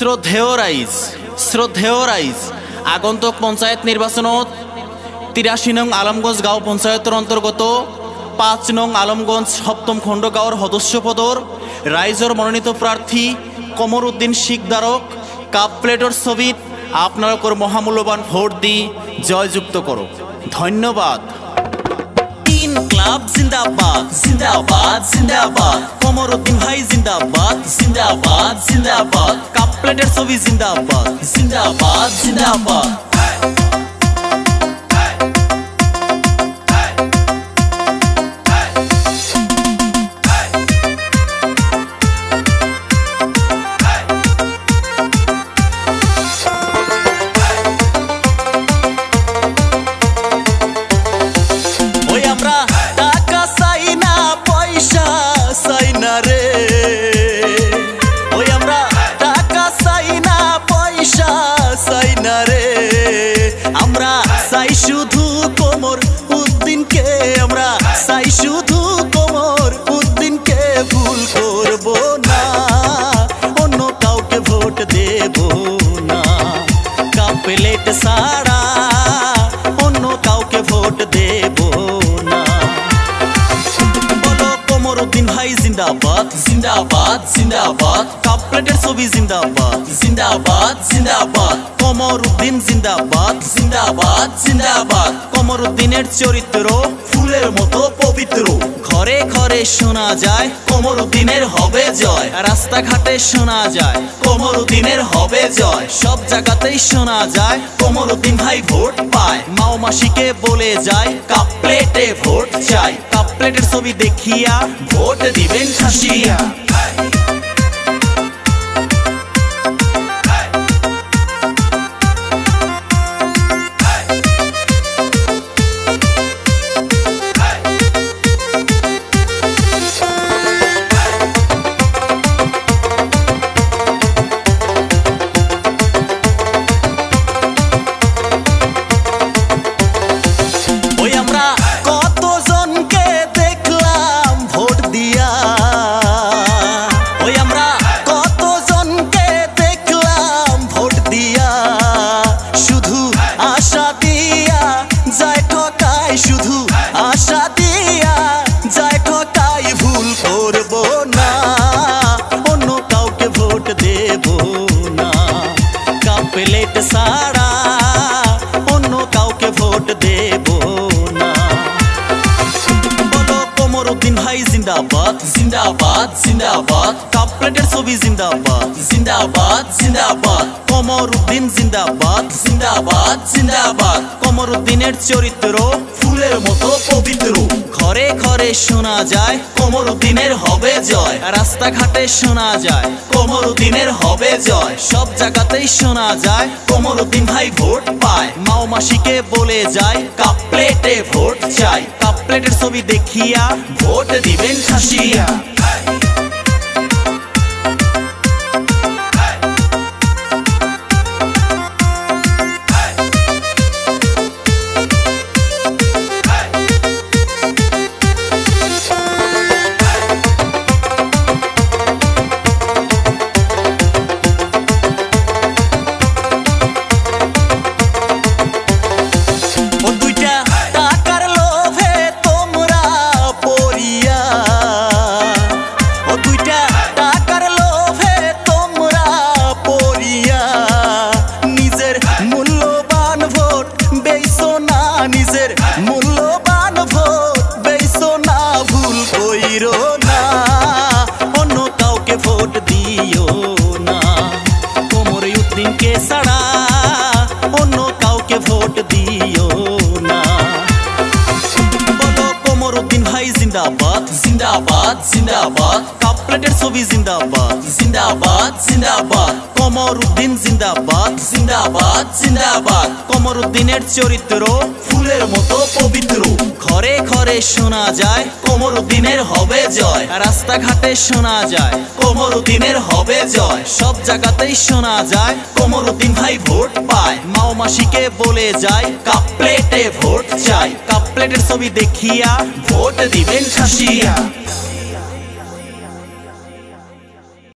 শ্রদ্ধেয় রাইজ আগন্তুক পঞ্চায়েত নির্বাচনত ৮৩ নং আলমগঞ্জ গাঁও পঞ্চায়েতের অন্তর্গত ৫ নং আলমগঞ্জ সপ্তম খণ্ড গাঁওর সদস্য পদর রাইজর মনোনীত প্রার্থী কমর উদ্দিন শিকদারক কাপ প্লেটর ছবিত আপনার মহামূল্যবান ভোট দি জয়যুক্ত করো। ধন্যবাদ। ইনকলাব জিন্দাবাদ জিন্দাবাদ জিন্দাবাদ, কমর উদ্দিন ভাই জিন্দাবাদ জিন্দাবাদ জিন্দাবাদ, কাপ প্লেটের ছবি জিন্দাবাদ জিন্দাবাদ জিন্দাবাদ। শুধু কমর উদ্দিনকে আমরা চাই, শুধু কমর উদ্দিনকে ভুল করব না, অন্য কাউকে ভোট দেব না, কাপ প্লেট ছাড়া অন্য কাউকে ভোট দেব না। বলো কমর উদ্দিন ভাই জিন্দাবাদ জিন্দাবাদ জিন্দাবাদ, কাপ প্লেটের ছবি জিন্দাবাদ জিন্দাবাদ জিন্দাবাদ, কমর উদ্দিন জিন্দাবাদ জিন্দাবাদ জিন্দাবাদ। কমর উদ্দিনের চরিত্র ফুলের মতো পবিত্র, ঘরে ঘরে শোনা যায় কমর উদ্দিনের হবে জয়, রাস্তাঘাটে শোনা যায় কমর উদ্দিনের হবে জয়, সব জায়গাতেই শোনা যায় কমর উদ্দিন ভাই ভোট পায়, মাও মাসিকে বলে যায় কাপ প্লেটে ভোট চাই, কাপ প্লেটের ছবি দেখিয়া ভোট দিবেন খাসিয়া। শুধু আশা দিয়া যায় ঠকাই, ভুল করব না, অন্য কাউকে ভোট দেব না, কাপ প্লেট ছাড়া অন্য কাউকে ভোট দেব না। বলো কমর উদ্দিন ভাই জিন্দাবাদ জিন্দাবাদ জিন্দাবাদ, কাপ প্লেটের ছবি জিন্দাবাদ জিন্দাবাদ জিন্দাবাদ, কমর উদ্দিন জিন্দাবাদ জিন্দাবাদ জিন্দাবাদ। কমর উদ্দিনের চরিত্র ফুলের মতো পবিত্র, ঘরে ঘরে শোনা যায় কমর উদ্দিনের হবে জয়, রাস্তাঘাটে শোনা যায় কমর উদ্দিনের হবে জয়, সব জায়গাতেই শোনা যায় কমর উদ্দিন ভাই ভোট পায়, মাও মাসিকে বলে যায় কাপ প্লেটে ভোট চাই, কাপ প্লেটের ছবি দেখিয়া ভোট দিবেন খাসিয়া। মূল্যবান ভোট বেইছো না, ভুল কইরো না, অন্য কাউকে ভোট দিও না, কমর উদ্দিনকে ছাড়া অন্য কাউকে ভোট দিও না। বলো কমর উদ্দিন ভাই জিন্দাবাদ জিন্দাবাদ জিন্দাবাদ, কাপ প্লেটের ছবি জিন্দাবাদ জিন্দাবাদ জিন্দাবাদ, কমর উদ্দিন জিন্দাবাদ জিন্দাবাদ জিন্দাবাদ। কমর উদ্দিনের চরিত্র ফুলের মতো পবিত্র, ঘরে ঘরে শোনা যায় কমর উদ্দিনের হবে জয়, রাস্তাঘাটে শোনা যায় কমর উদ্দিনের হবে জয়, সব জায়গাতেই শোনা যায় কমর উদ্দিন ভাই ভোট পায়, মাও মাসিকে বলে যায় কাপ প্লেটে ভোট চাই, কাপ প্লেটের ছবি দেখিয়া ভোট দিবেন খাসিয়া।